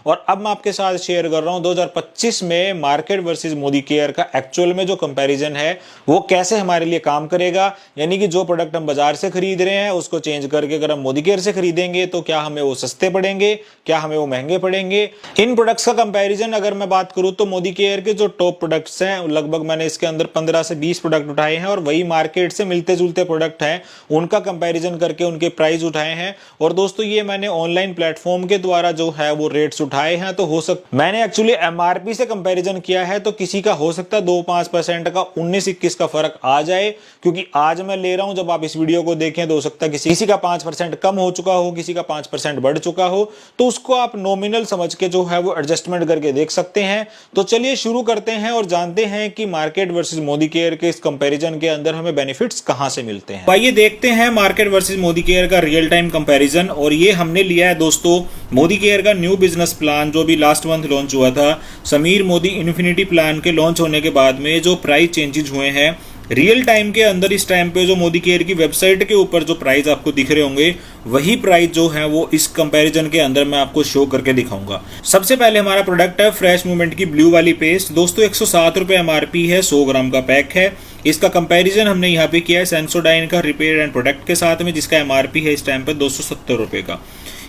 और अब मैं आपके साथ शेयर कर रहा हूं 2025 में मार्केट वर्सेस मोदी केयर का एक्चुअल में जो कंपैरिजन है वो कैसे हमारे लिए काम करेगा। यानी कि जो प्रोडक्ट हम बाजार से खरीद रहे हैं उसको चेंज करके अगर हम मोदी केयर से खरीदेंगे तो क्या हमें वो सस्ते पड़ेंगे, क्या हमें वो महंगे पड़ेंगे। इन प्रोडक्ट्स का कंपैरिजन अगर मैं बात करूं तो मोदी केयर के जो टॉप प्रोडक्ट्स हैं लगभग मैंने इसके अंदर 15 से 20 प्रोडक्ट उठाए हैं और वही मार्केट से मिलते जुलते प्रोडक्ट हैं उनका कंपैरिजन करके उनके प्राइस उठाए हैं। और दोस्तों ये मैंने ऑनलाइन प्लेटफॉर्म के द्वारा जो है वो रेट्स उठाए हैं, तो हो सकता मैंने एक्चुअली एमआरपी से कंपैरिजन किया है तो किसी का हो सकता है 2-5% का 19-21 का फर्क आ जाए, क्योंकि आज मैं ले रहा हूं जब आप इस वीडियो को देखें तो हो सकता है किसी का 5% कम हो चुका हो, किसी का 5% बढ़ चुका हो, तो उसको आप नॉमिनल समझ के जो है वो एडजस्टमेंट करके देख सकते हैं। तो चलिए शुरू करते हैं और जानते हैं कि मार्केट वर्सेस मोदी केयर के इस कंपैरिजन के अंदर हमें बेनिफिट्स कहां से मिलते हैं। आइए देखते हैं मार्केट वर्सेस मोदी केयर का रियल टाइम कंपैरिजन। और ये हमने लिया है दोस्तों मोदी केयर का न्यू बिजनेस प्लान जो भी लास्ट मंथ लॉन्च हुआ था। समीर मोदी इन्फिनिटी प्लान के लॉन्च होने के बाद में जो प्राइस चेंजेस हुए हैं रियल टाइम के अंदर, इस टाइम पे जो मोदी केयर की वेबसाइट के ऊपर जो प्राइस आपको दिख रहे होंगे वही प्राइस जो है वो इस कंपैरिजन के अंदर मैं आपको शो करके दिखाऊंगा। सबसे पहले हमारा प्रोडक्ट है फ्रेश मूवमेंट की ब्लू वाली पेस्ट। दोस्तों 107 रुपए एमआरपी है, 100 ग्राम का पैक है। इसका कंपैरिजन हमने यहाँ पे किया है सेंसोडाइन का रिपेयर एंड प्रोडक्ट के साथ में, जिसका एमआरपी है इस टाइम पे 270 रुपए का।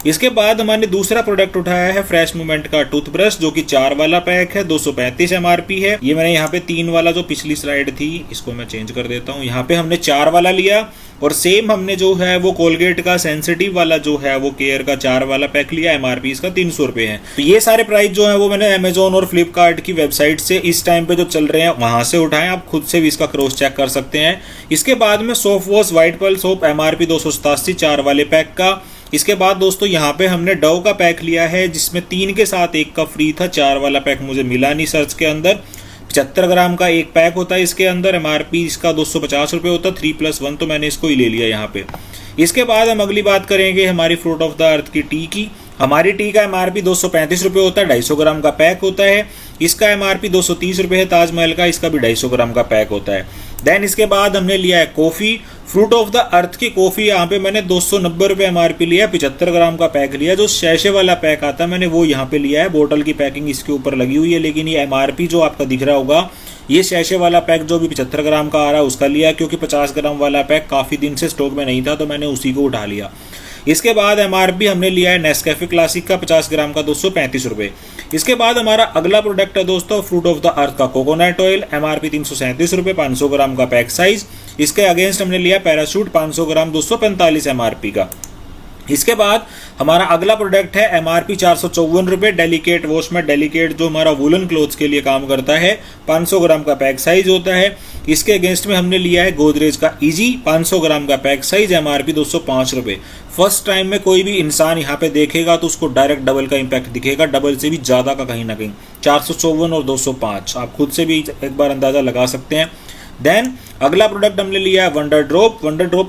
इसके बाद हमने दूसरा प्रोडक्ट उठाया है फ्रेश मूवमेंट का टूथब्रश जो कि 4 वाला पैक है, 235 एमआरपी है। ये मैंने यहाँ पे 3 वाला जो पिछली स्लाइड थी इसको मैं चेंज कर देता हूँ, यहाँ पे हमने 4 वाला लिया। और सेम हमने जो है वो कोलगेट का सेंसिटिव वाला जो है वो केयर का 4 वाला पैक लिया, एमआरपी इसका 300 रुपए है। तो ये सारे प्राइस जो है वो मैंने अमेजोन और फ्लिपकार्ट की वेबसाइट से इस टाइम पे जो चल रहे हैं वहां से उठाए, आप खुद से भी इसका क्रॉस चेक कर सकते हैं। इसके बाद में soap wash white pearl soap MRP 287 4 वाले पैक का। इसके बाद दोस्तों यहाँ पे हमने डव का पैक लिया है जिसमें 3 के साथ 1 का फ्री था, 4 वाला पैक मुझे मिला नहीं सर्च के अंदर। 75 ग्राम का एक पैक होता है इसके अंदर, एमआरपी इसका 250 रुपए होता है, 3+1 तो मैंने इसको ही ले लिया यहाँ पे। इसके बाद हम अगली बात करेंगे हमारी फ्रूट ऑफ द अर्थ की टी की। हमारी टी का एमआरपी 235 रुपए होता है, 250 ग्राम का पैक होता है। इसका एमआरपी 230 रुपए है ताजमहल का, इसका भी 250 ग्राम का पैक होता है। देन इसके बाद हमने लिया है coffee, fruit of the earth की कॉफी। यहाँ पे मैंने 290 रुपए एमआरपी लिया, 75 ग्राम का पैक लिया। जो शैशे वाला पैक आता है मैंने वो यहाँ पे लिया है, बोतल की पैकिंग इसके ऊपर लगी हुई है, लेकिन ये एमआरपी जो आपका दिख रहा होगा ये शैशे वाला पैक जो भी 75 ग्राम का आ रहा है उसका लिया, क्योंकि 50 ग्राम वाला पैक काफी दिन से स्टॉक में नहीं था तो मैंने उसी को उठा लिया। इसके बाद एमआरपी हमने लिया है नेस्कैफे क्लासिक का 50 ग्राम का 235 रुपए। इसके बाद हमारा अगला प्रोडक्ट है दोस्तों फ्रूट ऑफ द अर्थ का कोकोनट ऑयल, एमआरपी 337 रुपए, 500 ग्राम का पैक साइज। इसके अगेंस्ट हमने लिया पैराशूट 500 ग्राम 245 एमआरपी का। इसके बाद हमारा अगला प्रोडक्ट है एमआरपी 454 रुपए, डेलिकेट वॉश में डेलिकेट जो हमारा वुलन क्लोथ्स के लिए काम करता है, 500 ग्राम का पैक साइज होता है। इसके अगेंस्ट में हमने लिया है गोदरेज का इजी 500 ग्राम का पैक साइज, एमआरपी 205 रुपए। फर्स्ट टाइम में कोई भी इंसान यहाँ पे देखेगा तो उसको डायरेक्ट डबल का इंपैक्ट दिखेगा, डबल से भी ज्यादा का कहीं ना कहीं, 454 और 205 आप खुद से भी एक बार अंदाजा लगा सकते हैं। देन अगला प्रोडक्ट हमने लिया है वंडर ड्रॉप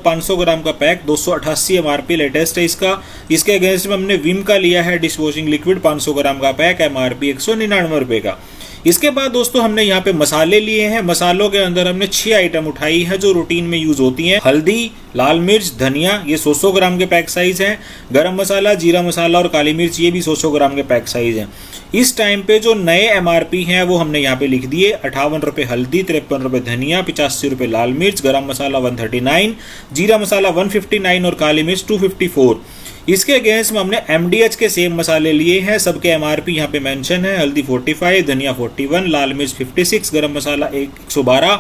500 ग्राम का पैक, 288 एमआरपी लेटेस्ट है इसका। इसके अगेंस्ट में हमने विम का लिया है डिश वॉशिंग लिक्विड 500 ग्राम का पैक, एमआरपी 199 रुपए का। इसके बाद दोस्तों हमने यहाँ पे मसाले लिए हैं। मसालों के अंदर हमने 6 आइटम उठाई है जो रूटीन में यूज होती हैं। हल्दी, लाल मिर्च, धनिया, ये 100 ग्राम के पैक साइज हैं। गरम मसाला, जीरा मसाला और काली मिर्च, ये भी 100 ग्राम के पैक साइज हैं। इस टाइम पे जो नए एमआरपी हैं वो हमने यहाँ पे लिख दिए, 58 रुपए हल्दी, 53 रुपए धनिया, 85 रुपए लाल मिर्च, गरम मसाला 139, जीरा मसाला 159 और काली मिर्च 254। इसके अगेंस्ट में हमने एमडीएच के सेम मसाले लिए हैं, सबके एमआरपी यहाँ पे मेंशन है। हल्दी 45, धनिया 41, लाल मिर्च 56, गरम मसाला 112,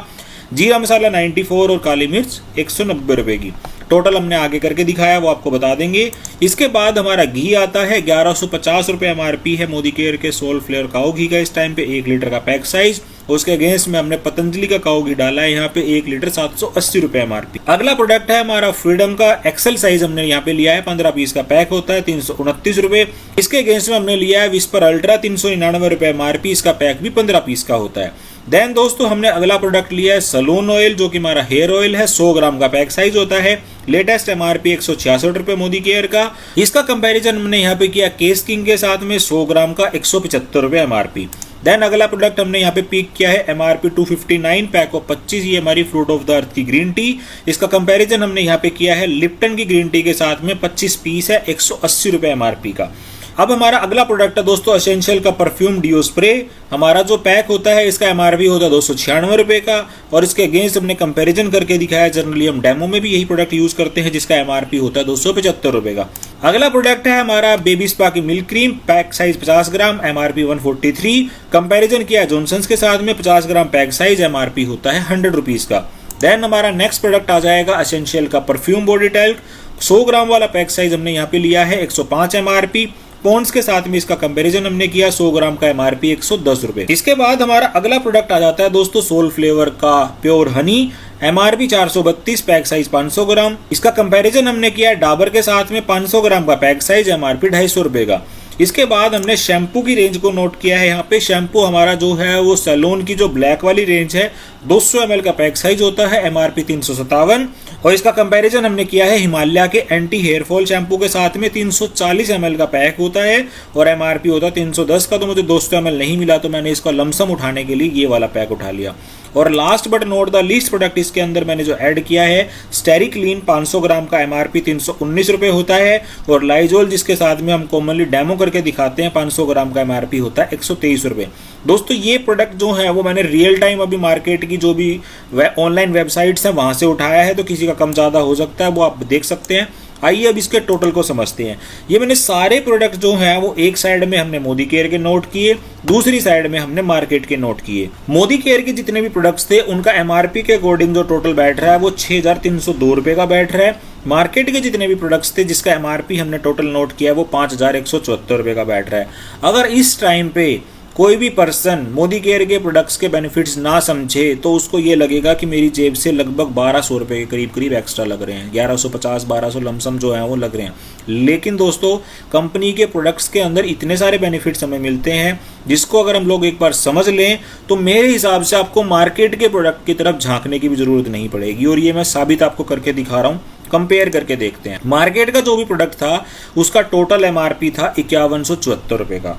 जीरा मसाला 94 और काली मिर्च 190 रुपए की। टोटल हमने आगे करके दिखाया वो आपको बता देंगे। इसके बाद हमारा घी आता है, 1150 रुपए एमआरपी है मोदी केयर के सोल फ्लेवर काऊ घी का इस टाइम पे, 1 लीटर का पैक साइज। उसके अगेंस्ट में हमने पतंजलि का काऊ घी डाला है यहाँ पे, 1 लीटर 780 रुपए एमआरपी। अगला प्रोडक्ट है हमारा फ्रीडम का एक्सेल साइज, हमने यहाँ पे लिया है, 15 पीस का पैक होता है, 329 रुपए। इसके अगेंस्ट में हमने लिया है विस्पर अल्ट्रा 399 रुपए एमआरपी, इसका पैक भी 15 पीस का होता है। देन दोस्तों हमने अगला प्रोडक्ट लिया है सलून ऑयल जो कि हमारा हेयर ऑयल है, 100 ग्राम का पैक साइज होता है, लेटेस्ट एमआरपी 166 रुपए मोदी केयर का। इसका कंपैरिजन हमने यहाँ पे किया केस किंग के साथ में, 100 ग्राम का 175 रुपए एमआरपी। देन अगला प्रोडक्ट हमने यहाँ पे पिक किया है एमआरपी 259 पैक ऑफ 25, ये हमारी फ्रूट ऑफ द अर्थ की ग्रीन टी। इसका कंपैरिजन हमने यहाँ पे किया है लिप्टन की ग्रीन टी के साथ में, 25 पीस है, 180 रुपए एमआरपी का। अब हमारा अगला प्रोडक्ट है दोस्तों एसेंशियल का परफ्यूम डिओ स्प्रे। हमारा जो पैक होता है इसका एमआरपी होता है 296 रुपए का, और इसके अगेंस्ट हमने कंपैरिजन करके दिखाया। जनरली हम डेमो में भी यही प्रोडक्ट यूज करते हैं जिसका एमआरपी होता है 275 रुपए का। अगला प्रोडक्ट है हमारा बेबी स्पा की मिल्क क्रीम, पैक साइज 50 ग्राम, एमआरपी 143। कंपेरिजन किया जॉनसन्स के साथ में, 50 ग्राम पैक साइज, एमआरपी होता है 100 रुपीज का। देन हमारा नेक्स्ट प्रोडक्ट आ जाएगा एसेंशियल का परफ्यूम बॉडी टैल्क, 100 ग्राम वाला पैक साइज हमने यहाँ पे लिया है 105 एमआरपी। पॉन्ड्स के साथ में इसका कंपैरिजन हमने किया, 100 ग्राम का एमआरपी 110 रुपए। इसके बाद हमारा अगला प्रोडक्ट आ जाता है दोस्तों सोल फ्लेवर का pure Honey, MRP 432, pack size 500 ग्राम। इसका कंपैरिजन हमने किया है डाबर के साथ में, 500 ग्राम का पैक साइज, एमआरपी 250 रुपए का। इसके बाद हमने शैम्पू की रेंज को नोट किया है। यहाँ पे शैम्पू हमारा जो है वो सैलोन की जो ब्लैक वाली रेंज है 200 ml का पैक साइज होता है, एमआरपी 357। और इसका कंपैरिजन हमने किया है हिमालय के एंटी हेयर फॉल शैम्पू के साथ में, 340 ml का पैक होता है और एमआरपी होता है 310 का। तो मुझे 200 ml नहीं मिला तो मैंने इसका लमसम उठाने के लिए ये वाला पैक उठा लिया। और last but not the least product इसके अंदर मैंने जो ऐड किया है स्टेरिक्लीन, 500 ग्राम का एमआरपी 319 रुपए होता है, और लाइजोल जिसके साथ में हम कॉमनली डेमो करके दिखाते हैं 500 ग्राम का एमआरपी होता है 123 रुपए। दोस्तों ये प्रोडक्ट जो है वो मैंने रियल टाइम अभी मार्केट की जो भी ऑनलाइन वेबसाइट्स हैं वहां से उठाया है, तो किसी का कम ज्यादा हो सकता है, वो आप देख सकते हैं। आइए अब इसके टोटल को समझते हैं। ये मैंने सारे प्रोडक्ट जो हैं वो एक साइड में हमने मोदी केयर के नोट किए, दूसरी साइड में हमने मार्केट के नोट किए। मोदी केयर के जितने भी प्रोडक्ट्स थे उनका एमआरपी के अकॉर्डिंग जो टोटल बैठ रहा है वो 6302 रुपए का बैठ रहा है। मार्केट के जितने भी प्रोडक्ट्स थे जिसका एमआरपी हमने टोटल नोट किया है वो 5174 रुपए का बैठ रहा है। अगर इस टाइम पे कोई भी पर्सन मोदी केयर के प्रोडक्ट्स के बेनिफिट्स ना समझे तो उसको ये लगेगा कि मेरी जेब से लगभग 1200 रुपए के करीब करीब एक्स्ट्रा लग रहे हैं, 1150-1200 लमसम जो है वो लग रहे हैं। लेकिन दोस्तों कंपनी के प्रोडक्ट्स के अंदर इतने सारे बेनिफिट्स हमें मिलते हैं जिसको अगर हम लोग एक बार समझ लें तो मेरे हिसाब से आपको मार्केट के प्रोडक्ट की तरफ झांकने की भी जरूरत नहीं पड़ेगी। और ये मैं साबित आपको करके दिखा रहा हूँ, कंपेयर करके देखते हैं। मार्केट का जो भी प्रोडक्ट था उसका टोटल एमआरपी था 5174 रुपए का।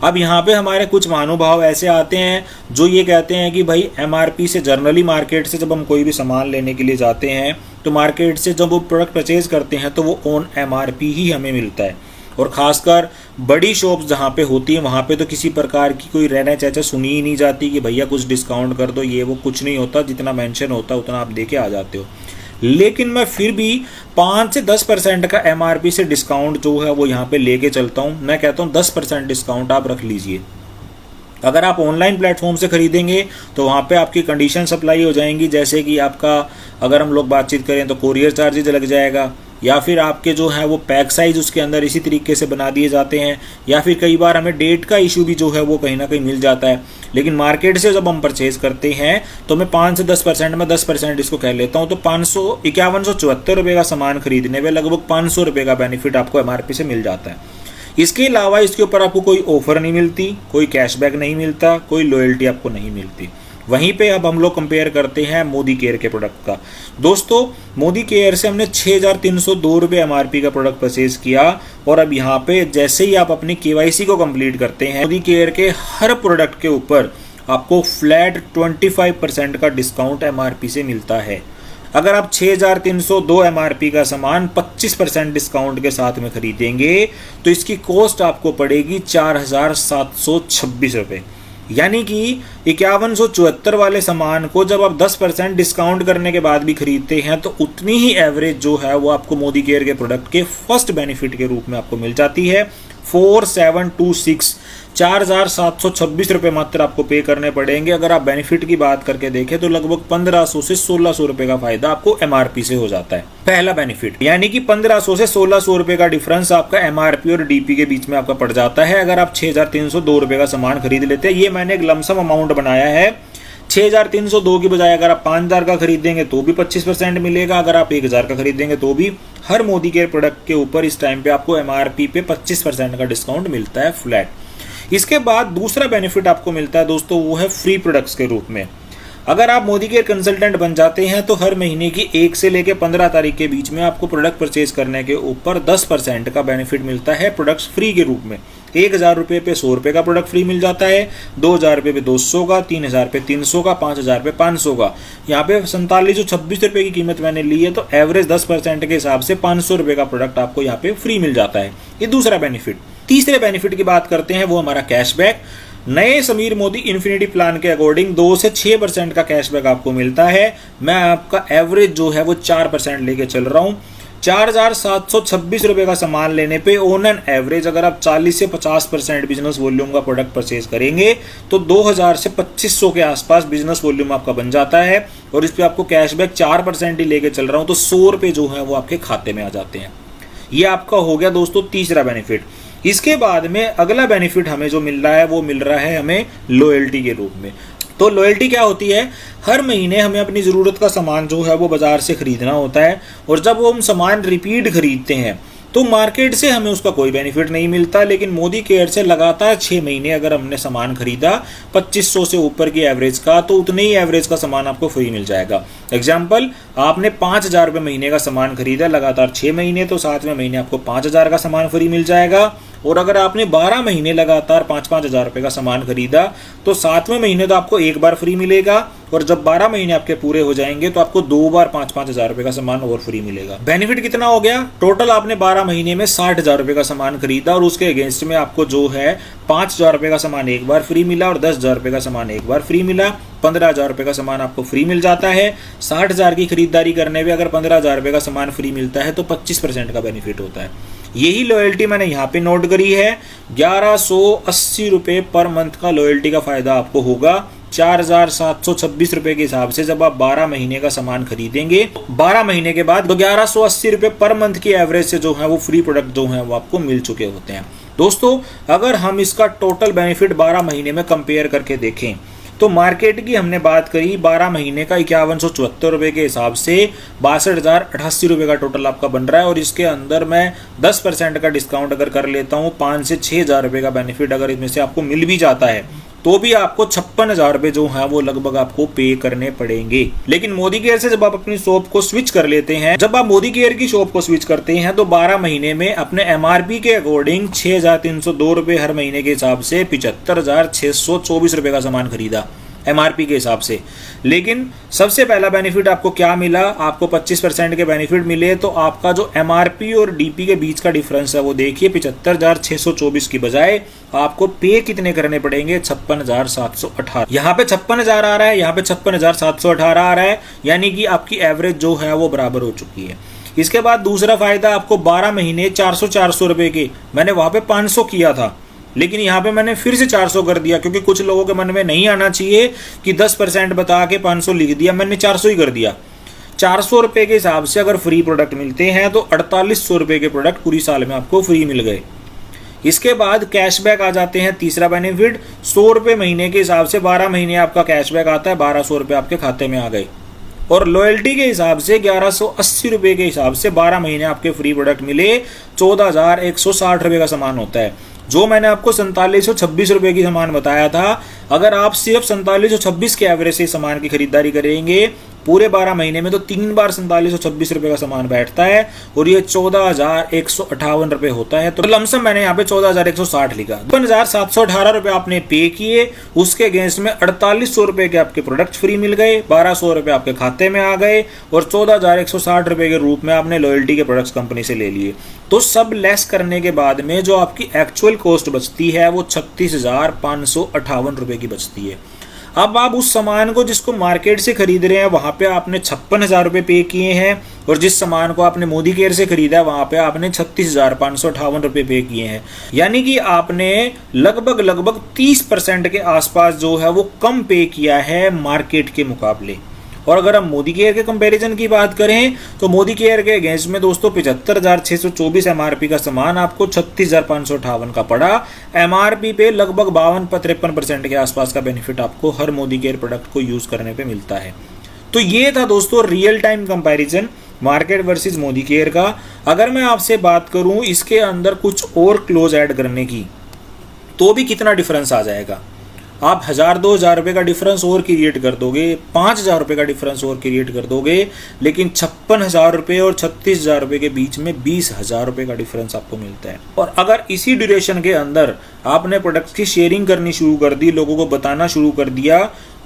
अब यहाँ पे हमारे कुछ महानुभाव ऐसे आते हैं जो ये कहते हैं कि भाई एमआरपी से, जर्नली मार्केट से जब हम कोई भी सामान लेने के लिए जाते हैं तो मार्केट से जब वो प्रोडक्ट परचेज करते हैं तो वो ऑन एमआरपी ही हमें मिलता है। और खासकर बड़ी शॉप्स जहाँ पे होती है वहाँ पे तो किसी प्रकार की कोई रहना चाचा सुनी ही नहीं जाती कि भैया कुछ डिस्काउंट कर दो, ये वो कुछ नहीं होता, जितना मेंशन होता है उतना आप देके आ जाते हो। लेकिन मैं फिर भी 5 से 10% का एमआरपी से डिस्काउंट जो है वो यहाँ पे लेके चलता हूँ। मैं कहता हूँ 10% डिस्काउंट आप रख लीजिए। अगर आप ऑनलाइन प्लेटफॉर्म से खरीदेंगे तो वहाँ पे आपकी कंडीशन सप्लाई हो जाएंगी, जैसे कि आपका अगर हम लोग बातचीत करें तो कोरियर चार्जेज लग जाएगा, या फिर आपके जो है वो पैक साइज उसके अंदर इसी तरीके से बना दिए जाते हैं, या फिर कई बार हमें डेट का इशू भी जो है वो कहीं ना कहीं मिल जाता है। लेकिन मार्केट से जब हम परचेज करते हैं तो मैं 5 से 10% में 10% इसको कह लेता हूँ, तो 5174 रुपये का सामान खरीदने में लगभग 500 रुपये का बेनिफिट आपको एमआरपी से मिल जाता है। इसके अलावा इसके ऊपर आपको कोई ऑफर नहीं मिलती, कोई कैशबैक नहीं मिलता, कोई लॉयल्टी आपको नहीं मिलती। वहीं पे अब हम लोग कंपेयर करते हैं मोदी केयर के प्रोडक्ट का। दोस्तों मोदी केयर से हमने 6302 रुपये एमआरपी का प्रोडक्ट परचेज किया, और अब यहाँ पे जैसे ही आप अपनी केवाईसी को कंप्लीट करते हैं मोदी केयर के हर प्रोडक्ट के ऊपर आपको फ्लैट 25% का डिस्काउंट एमआरपी से मिलता है। अगर आप 6302 एमआरपी का सामान 25% डिस्काउंट के साथ में खरीदेंगे तो इसकी कॉस्ट आपको पड़ेगी 4726 रुपये। यानी कि 5174 वाले सामान को जब आप 10% डिस्काउंट करने के बाद भी खरीदते हैं तो उतनी ही एवरेज जो है वो आपको मोदी केयर के प्रोडक्ट के फर्स्ट बेनिफिट के रूप में आपको मिल जाती है। 4726 4726 रुपये मात्र आपको पे करने पड़ेंगे। अगर आप बेनिफिट की बात करके देखें तो लगभग 1500 से 1600 रुपये का फायदा आपको एमआरपी से हो जाता है। पहला बेनिफिट यानी कि 1500 से 1600 रुपये का डिफरेंस आपका एमआरपी और डीपी के बीच में आपका पड़ जाता है अगर आप 6302 रुपये का सामान खरीद लेते हैं। ये मैंने एक लमसम अमाउंट बनाया है। 6302 की बजाय अगर आप 5000 का खरीदेंगे तो भी 25% मिलेगा, अगर आप 1000 का खरीदेंगे तो भी हर मोदी केयर प्रोडक्ट के ऊपर इस टाइम पे आपको एमआरपी पे 25% का डिस्काउंट मिलता है फ्लैट। इसके बाद दूसरा बेनिफिट आपको मिलता है दोस्तों, वो है फ्री प्रोडक्ट्स के रूप में। अगर आप मोदी केयर कंसल्टेंट बन जाते हैं तो हर महीने की 1 से लेकर 15 तारीख के बीच में आपको प्रोडक्ट परचेज करने के ऊपर 10% का बेनिफिट मिलता है प्रोडक्ट्स फ्री के रूप में। 1000 रुपये पे 100 रुपये का प्रोडक्ट फ्री मिल जाता है, 2000 रुपये पे 200 का, 3000 पे 300 का, 5000 पे 500 का। यहाँ पे 4726 रुपये की कीमत मैंने ली है तो एवरेज 10% के हिसाब से 500 रुपये का प्रोडक्ट आपको यहाँ पे फ्री मिल जाता है। ये दूसरा बेनिफिट। तीसरे बेनिफिट की बात करते हैं, वो हमारा कैशबैक। नए समीर मोदी इन्फिनिटी प्लान के अकॉर्डिंग 2 से 6% का कैशबैक आपको मिलता है। मैं आपका एवरेज जो है वो 4% लेके चल रहा हूँ। 4,726 रुपये का सामान लेने पे ऑन एन एवरेज अगर आप 40 से 50% बिजनेस वॉल्यूम का प्रोडक्ट परचेज करेंगे तो 2,000 से 2,500 के आसपास बिजनेस वॉल्यूम आपका बन जाता है। और इस पे आपको कैशबैक 4% ही लेके चल रहा हूँ तो 100 रुपये जो है वो आपके खाते में आ जाते हैं। ये आपका हो गया दोस्तों तीसरा बेनिफिट। इसके बाद में अगला बेनिफिट हमें जो मिल रहा है वो मिल रहा है हमें लॉयल्टी के रूप में। तो लॉयल्टी क्या होती है, हर महीने हमें अपनी ज़रूरत का सामान जो है वो बाज़ार से ख़रीदना होता है और जब वो हम सामान रिपीट खरीदते हैं तो मार्केट से हमें उसका कोई बेनिफिट नहीं मिलता, लेकिन मोदी केयर से लगातार 6 महीने अगर हमने सामान खरीदा 2500 से ऊपर की एवरेज का तो उतने ही एवरेज का सामान आपको फ्री मिल जाएगा। एग्जाम्पल, आपने 5,000 रुपये महीने का सामान खरीदा लगातार 6 महीने तो 7वें महीने आपको 5,000 का सामान फ्री मिल जाएगा। और अगर आपने 12 महीने लगातार 5-5 हज़ार रुपये का सामान खरीदा तो 7वें महीने तो आपको एक बार फ्री मिलेगा और जब 12 महीने आपके पूरे हो जाएंगे तो आपको 2 बार 5-5 हज़ार रुपये का सामान और फ्री मिलेगा। बेनिफिट कितना हो गया, टोटल आपने 12 महीने में 60,000 रुपये का सामान खरीदा और उसके अगेंस्ट में आपको जो है 5,000 रुपये का सामान एक बार फ्री मिला और 10,000 रुपये का सामान एक बार फ्री मिला। 15,000 रुपये का सामान आपको फ्री मिल जाता है। 60,000 की खरीदारी करने में अगर 15,000 रुपये का सामान फ्री मिलता है तो 25% का बेनिफिट होता है। यही लॉयल्टी मैंने यहाँ पे नोट करी है। 1180 रुपये पर मंथ का लॉयल्टी का फायदा आपको होगा। 4,726 रुपये के हिसाब से जब आप 12 महीने का सामान खरीदेंगे 12 महीने के बाद 1180 रुपये पर मंथ की एवरेज से जो है वो फ्री प्रोडक्ट जो है वो आपको मिल चुके होते हैं। दोस्तों, अगर हम इसका टोटल बेनिफिट 12 महीने में कंपेयर करके देखें तो मार्केट की हमने बात करी 12 महीने का 5174 रुपये के हिसाब से 62,088 रुपये का टोटल आपका बन रहा है। और इसके अंदर मैं 10% का डिस्काउंट अगर कर लेता हूँ 5 से 6,000 रुपये का बेनिफिट अगर इसमें से आपको मिल भी जाता है तो भी आपको 56,000 रुपये जो है वो लगभग आपको पे करने पड़ेंगे। लेकिन मोदी केयर से जब आप अपनी शॉप को स्विच कर लेते हैं, जब आप मोदी केयर की शॉप को स्विच करते हैं तो 12 महीने में अपने MRP के अकॉर्डिंग 6,302 रुपये हर महीने के हिसाब से 75,624 रुपये का सामान खरीदा MRP के हिसाब से। लेकिन सबसे पहला बेनिफिट आपको क्या मिला, आपको 25% के बेनिफिट मिले तो आपका जो MRP और DP के बीच का डिफरेंस है वो देखिए 75,624 की बजाय आपको पे कितने करने पड़ेंगे 56,718। यहाँ पे 56,000 आ रहा है, यहाँ पे 56,718 आ रहा है, यानी कि आपकी एवरेज जो है वो बराबर हो चुकी है। इसके बाद दूसरा फायदा आपको 12 महीने 400 रुपये के, मैंने वहाँ पे 500 किया था लेकिन यहाँ पे मैंने फिर से 400 कर दिया क्योंकि कुछ लोगों के मन में नहीं आना चाहिए कि 10% बता के 500 लिख दिया, मैंने 400 ही कर दिया। 400 रुपये के हिसाब से अगर फ्री प्रोडक्ट मिलते हैं तो 4,800 रुपये के प्रोडक्ट पूरी साल में आपको फ्री मिल गए। इसके बाद कैशबैक आ जाते हैं तीसरा बेनिफिट। 100 रुपये महीने के हिसाब से 12 महीने आपका कैशबैक आता है, 1,200 रुपये आपके खाते में आ गए। और लॉयल्टी के हिसाब से 1180 रुपये के हिसाब से 12 महीने आपके फ्री प्रोडक्ट मिले, 14,160 रुपये का सामान होता है। जो मैंने आपको 4726 रुपये की सामान बताया था, अगर आप सिर्फ 4726 के एवरेज से सामान की खरीदारी करेंगे पूरे 12 महीने में तो 3 बार 4726 रुपये का सामान बैठता है और ये 14,158 रुपये होता है। तो लमसम मैंने यहाँ पे 14,160 लिखा। 52,718 रुपये आपने पे किए, उसके अगेंस्ट में 4,800 रुपये के आपके प्रोडक्ट फ्री मिल गए, 1,200 रुपये आपके खाते में आ गए और 14,160 रुपये के रूप में आपने लॉयल्टी के प्रोडक्ट्स कंपनी से ले लिए। तो सब लेस करने के बाद में जो आपकी एक्चुअल कॉस्ट बचती है वो 36,558 रुपये की बचती है। अब आप उस सामान को जिसको मार्केट से खरीद रहे हैं वहां पे आपने 56,000 रुपये पे किए हैं और जिस सामान को आपने मोदी केयर से खरीदा है वहां पे आपने 36,558 रुपये पे किए हैं। यानी कि आपने लगभग 30% के आसपास जो है वो कम पे किया है मार्केट के मुकाबले। और अगर हम मोदी केयर के कंपैरिजन की बात करें तो मोदी केयर के अगेंस्ट में दोस्तों 75,624 MRP का सामान आपको 36,558 का पड़ा। MRP पे लगभग 52-53% के आसपास का बेनिफिट आपको हर मोदी केयर प्रोडक्ट को यूज करने पे मिलता है। तो ये था दोस्तों real time comparison market versus Modi care का। अगर मैं आपसे बात करूं इसके अंदर कुछ और क्लोज ऐड करने की तो भी कितना डिफरेंस आ जाएगा। आप 1,000-2,000 रुपये का डिफरेंस और क्रिएट कर दोगे, 5,000 रुपये का डिफरेंस और क्रिएट कर दोगे, लेकिन 56,000 रुपये और 36,000 रुपये के बीच में 20,000 रुपये का डिफरेंस आपको मिलता है। और अगर इसी ड्यूरेशन के अंदर आपने प्रोडक्ट्स की शेयरिंग करनी शुरू कर दी, लोगों को बताना शुरू कर दिया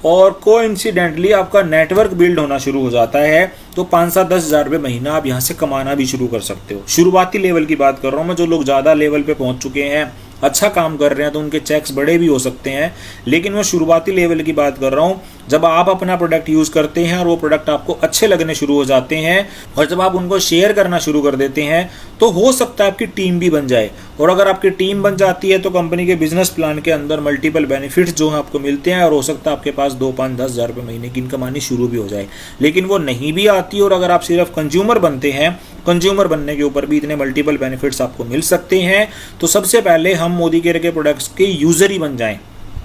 और कोइंसिडेंटली आपका नेटवर्क बिल्ड होना शुरू हो जाता है, तो 5-7-10 हज़ार रुपये महीना आप यहाँ से कमाना भी शुरू कर सकते हो। शुरुआती लेवल की बात कर रहा हूँ मैं, जो लोग ज़्यादा लेवल पे पहुँच चुके हैं, अच्छा काम कर रहे हैं, तो उनके चेक्स बड़े भी हो सकते हैं, लेकिन मैं शुरुआती लेवल की बात कर रहा हूँ। जब आप अपना प्रोडक्ट यूज़ करते हैं और वो प्रोडक्ट आपको अच्छे लगने शुरू हो जाते हैं और जब आप उनको शेयर करना शुरू कर देते हैं, तो हो सकता है आपकी टीम भी बन जाए। और अगर आपकी टीम बन जाती है तो कंपनी के बिजनेस प्लान के अंदर मल्टीपल बेनिफिट्स जो है आपको मिलते हैं और हो सकता है आपके पास 2-5-10 हज़ार रुपये महीने की इनकम आनी शुरू भी हो जाए। लेकिन वो नहीं भी आती और अगर आप सिर्फ कंज्यूमर बनते हैं, कंज्यूमर बनने के ऊपर भी इतने मल्टीपल बेनिफिट्स आपको मिल सकते हैं। तो सबसे पहले हम मोदी केयर के प्रोडक्ट्स के यूज़र ही बन जाएं।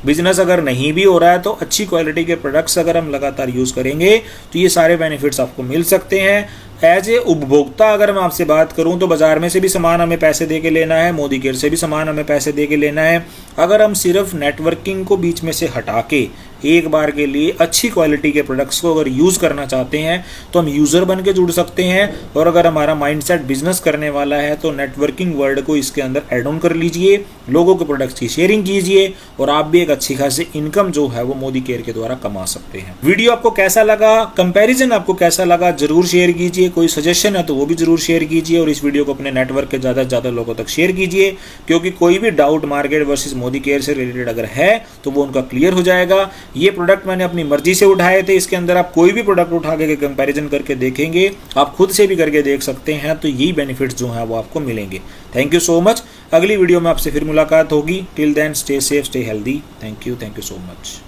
बिजनेस अगर नहीं भी हो रहा है तो अच्छी क्वालिटी के प्रोडक्ट्स अगर हम लगातार यूज़ करेंगे तो ये सारे बेनिफिट्स आपको मिल सकते हैं। एज ए उपभोक्ता अगर मैं आपसे बात करूं तो बाजार में से भी सामान हमें पैसे दे के लेना है, मोदी केयर से भी सामान हमें पैसे दे के लेना है। अगर हम सिर्फ नेटवर्किंग को बीच में से हटा के एक बार के लिए अच्छी क्वालिटी के प्रोडक्ट्स को अगर यूज़ करना चाहते हैं तो हम यूज़र बन के जुड़ सकते हैं। और अगर हमारा माइंडसेट बिजनेस करने वाला है तो नेटवर्किंग वर्ल्ड को इसके अंदर एड ऑन कर लीजिए, लोगों के प्रोडक्ट्स की शेयरिंग कीजिए और आप भी एक अच्छी खासी इनकम जो है वो मोदी केयर के द्वारा कमा सकते हैं। वीडियो आपको कैसा लगा, कंपैरिजन आपको कैसा लगा, जरूर शेयर कीजिए। कोई सजेशन है तो वो भी जरूर शेयर कीजिए और इस वीडियो को अपने नेटवर्क के ज़्यादा से ज़्यादा लोगों तक शेयर कीजिए, क्योंकि कोई भी doubt market versus Modi care से रिलेटेड अगर है तो वो उनका क्लियर हो जाएगा। ये प्रोडक्ट मैंने अपनी मर्जी से उठाए थे, इसके अंदर आप कोई भी प्रोडक्ट उठा के कंपैरिजन करके देखेंगे, आप खुद से भी करके देख सकते हैं, तो यही बेनिफिट्स जो हैं वो आपको मिलेंगे। Thank you so much. अगली वीडियो में आपसे फिर मुलाकात होगी। Till then stay safe, stay healthy. Thank you so much.